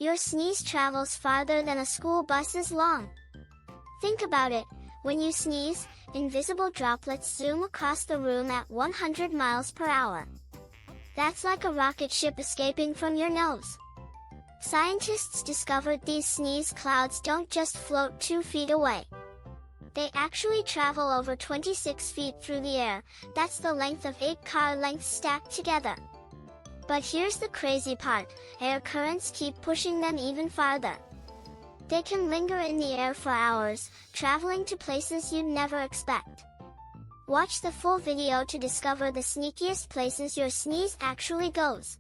Your sneeze travels farther than a school bus is long. Think about it. When you sneeze, invisible droplets zoom across the room at 100 miles per hour. That's like a rocket ship escaping from your nose. Scientists discovered these sneeze clouds don't just float 2 feet away. They actually travel over 26 feet through the air. That's the length of 8 car lengths stacked together. But here's the crazy part, air currents keep pushing them even farther. They can linger in the air for hours, traveling to places you'd never expect. Watch the full video to discover the sneakiest places your sneeze actually goes.